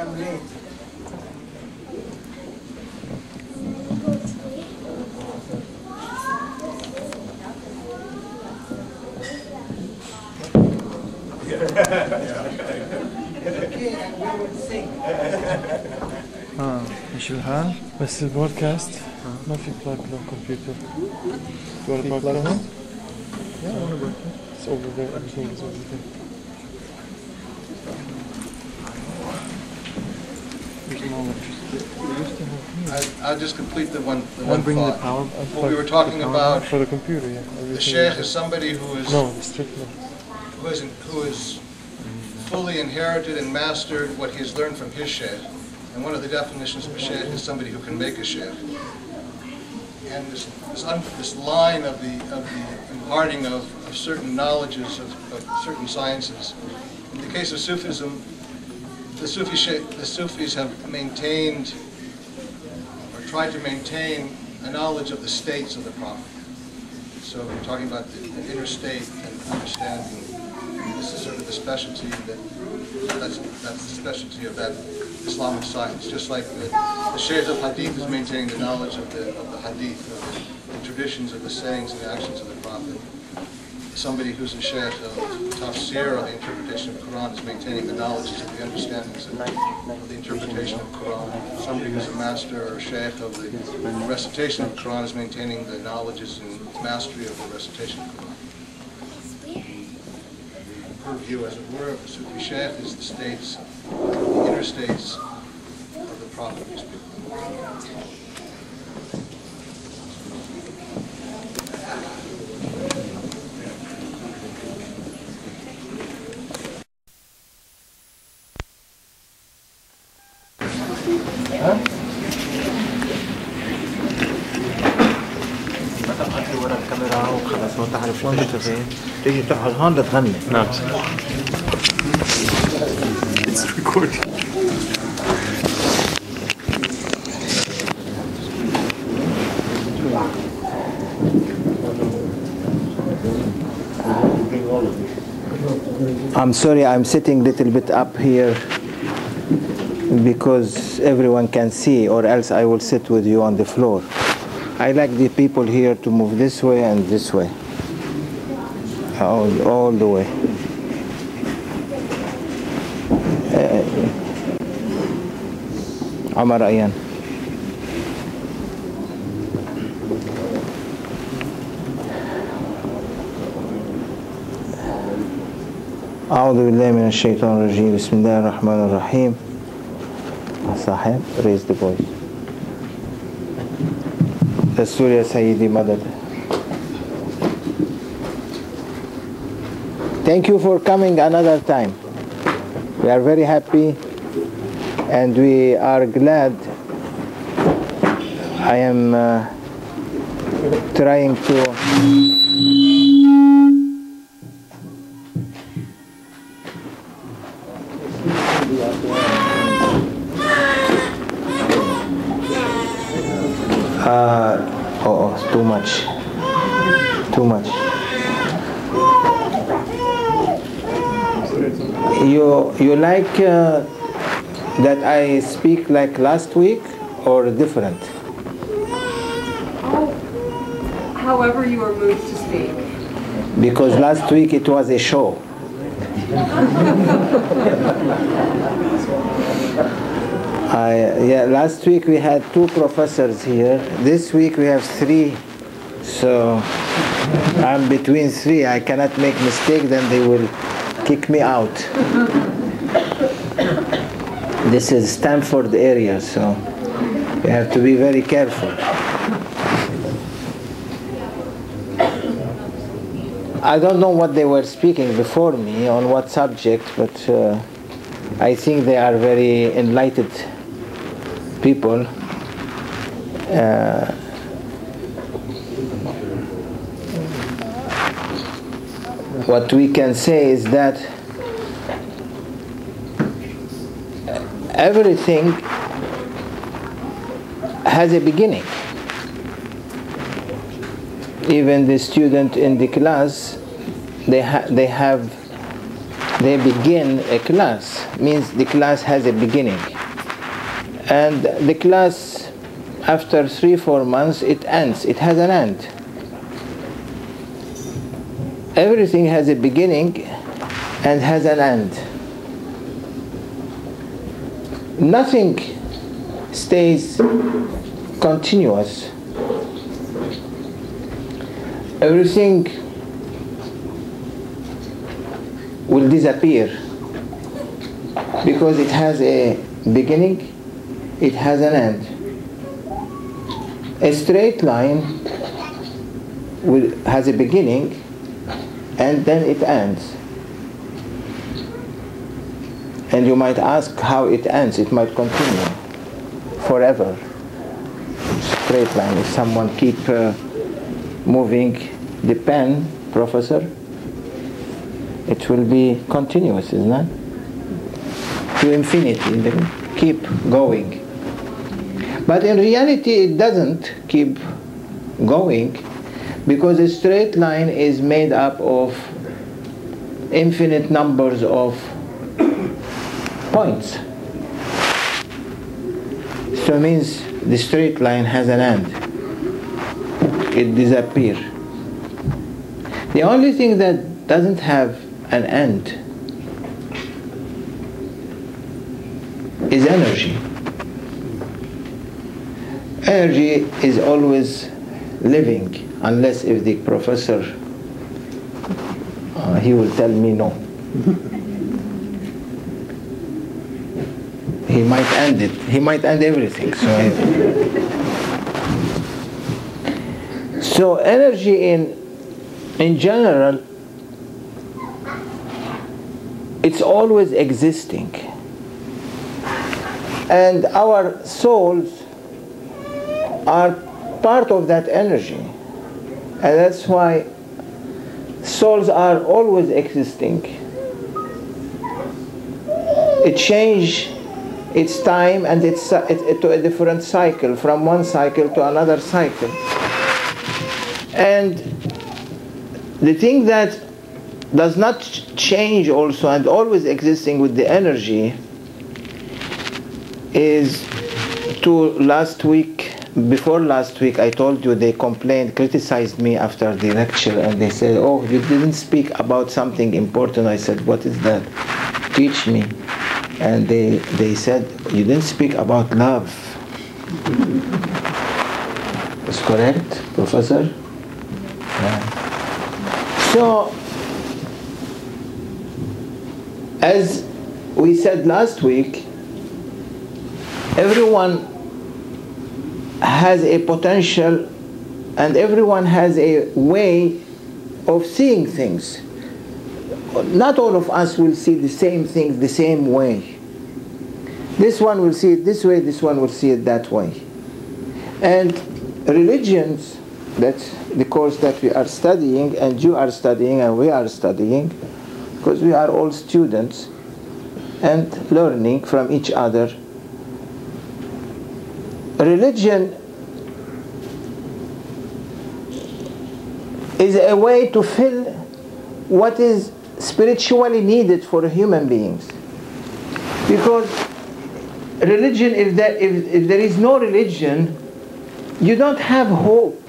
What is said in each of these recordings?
I'm late. ايش الحال؟ بس البودكاست ما في بلاك للكمبيوتر. Do you want to plug it? Yeah, I want to plug it. It's over there. Everything is over there. There's no electricity. We used to have. I'll just complete the one bring thought. the power. What we were talking about for the computer, yeah. The sheikh is somebody who is strictly. who is fully inherited and mastered what he has learned from his sheikh. And one of the definitions of a sheikh is somebody who can make a sheikh. And this line of the imparting of certain knowledges of certain sciences. In the case of Sufism, the Sufis have maintained or tried to maintain a knowledge of the states of the Prophet. So we're talking about the inner state and understanding. This is sort of the specialty that's the specialty of that Islamic science. Just like the Shaykh of Hadith is maintaining the knowledge of the Hadith, of the traditions of the sayings and the actions of the Prophet. Somebody who's a Shaykh of Tafsir, or the interpretation of Quran, is maintaining the knowledges of the understandings of the interpretation of Quran. Somebody who's a master or Shaykh of the recitation of Quran is maintaining the knowledges and mastery of the recitation of Quran. Purview, as it were, of the Sufi Shaykh is the states, the inner states of the Prophet. ورا الكاميرا وخلص ما تعرف شلون تشتغل تيجي تقعد هون لتغني. نعم. It's recording. I'm sorry, I'm sitting a little bit up here because everyone can see, or else I will sit with you on the floor. I like the people here to move this way and this way, all the way. Amar Ayan. أعوذ بالله من الشيطان الرجيم بسم الله الرحمن الرحيم. صاحب raise the voice. دستور يا سيدي مدد. Thank you for coming another time. We are very happy and we are glad. I am trying to too much. You like that I speak like last week or different? However you are moved to speak. Because last week it was a show. Last week we had 2 professors here. This week we have 3. So I'm between 3. I cannot make mistake, then they will kick me out. This is Stanford area, so you have to be very careful. I don't know what they were speaking before me, on what subject, but I think they are very enlightened people. What we can say is that everything has a beginning. Even the student in the class, they have they begin a class, means the class has a beginning. And the class, after 3-4 months, it ends. It has an end. Everything has a beginning and has an end. Nothing stays continuous. Everything will disappear because it has a beginning, it has an end. A straight line has a beginning and then it ends. And you might ask how it ends. It might continue forever. Straight line. If someone keep moving the pen, professor, it will be continuous, isn't it? To infinity. They keep going. But in reality, it doesn't keep going because a straight line is made up of infinite numbers of points. So it means the straight line has an end. It disappears. The only thing that doesn't have an end is energy. Energy is always living, unless if the professor, he will tell me no. He might end it. He might end everything. So energy in general, it's always existing. And our souls are part of that energy. And that's why souls are always existing. It changes its time and it's to a different cycle, from one cycle to another cycle. And the thing that does not change also and always existing with the energy is before last week I told you they criticized me after the lecture, and they said, oh, you didn't speak about something important. I said, what is that? Teach me. And they said, you didn't speak about love. Is correct, Professor? Yeah. So, as we said last week, everyone has a potential and everyone has a way of seeing things. Not all of us will see the same things the same way. This one will see it this way, this one will see it that way. And religions, that's the course that we are studying, and you are studying, and we are studying, because we are all students and learning from each other. Religion is a way to fill what is spiritually needed for human beings. Because religion, if there is no religion, you don't have hope.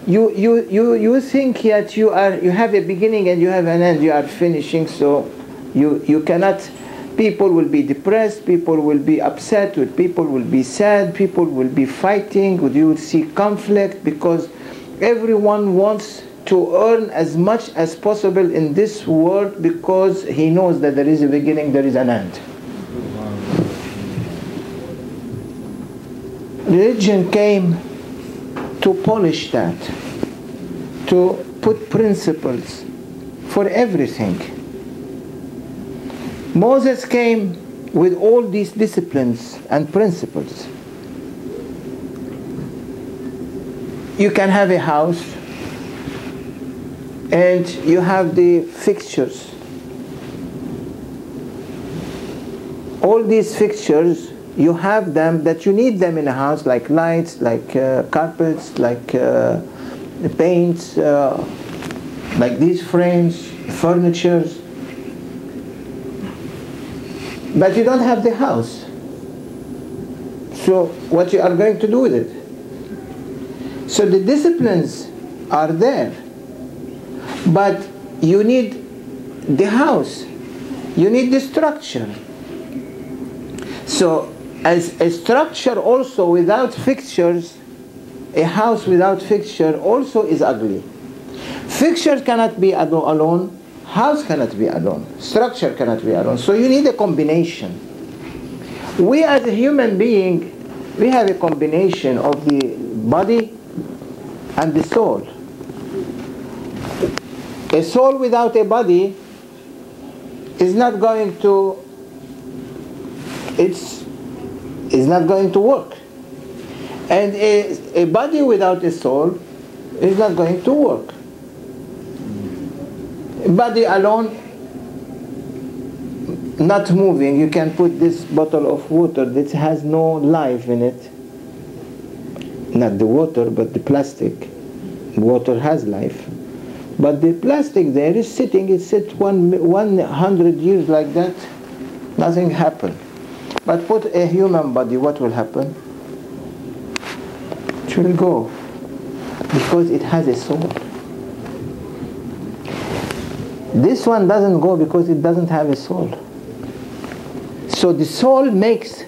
You think that you have a beginning and you have an end, you are finishing, so you cannot. People will be depressed, people will be upset, people will be sad, people will be fighting, you will see conflict, because everyone wants to earn as much as possible in this world, because he knows that there is a beginning, there is an end. Religion came to polish that, to put principles for everything. Moses came with all these disciplines and principles. You can have a house and you have the fixtures. All these fixtures, you have them, that you need them in a house, like lights, like carpets, like the paints, like these frames, furnitures. but you don't have the house. So what you are going to do with it? So the disciplines are there, but you need the house, you need the structure. So as a structure also without fixtures, a house without fixture also is ugly. Fixtures cannot be alone, house cannot be alone, structure cannot be alone. So you need a combination. We as a human being, we have a combination of the body and the soul. A soul without a body is not going to, it's not going to work. And a body without a soul is not going to work. A body alone, not moving, you can put this bottle of water that has no life in it. Not the water, but the plastic. Water has life. But the plastic there is sitting, it sits 100 years like that, nothing happened. But put a human body, what will happen? It will go, because it has a soul. This one doesn't go because it doesn't have a soul. So the soul makes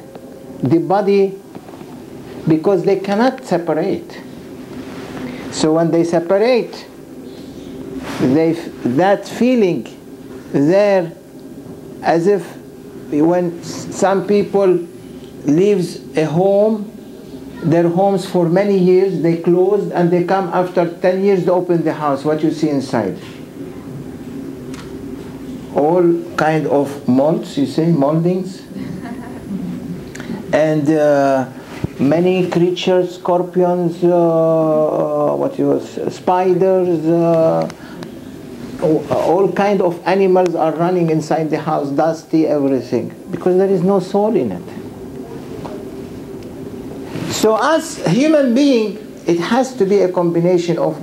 the body, because they cannot separate. So when they separate, that feeling there, as if when some people leaves a home, their homes for many years, they closed, and they come after 10 years to open the house. What you see inside? All kind of molds, you say, moldings, and many creatures, scorpions, spiders, all kind of animals are running inside the house, dusty, everything, because there is no soul in it. So as human being, it has to be a combination of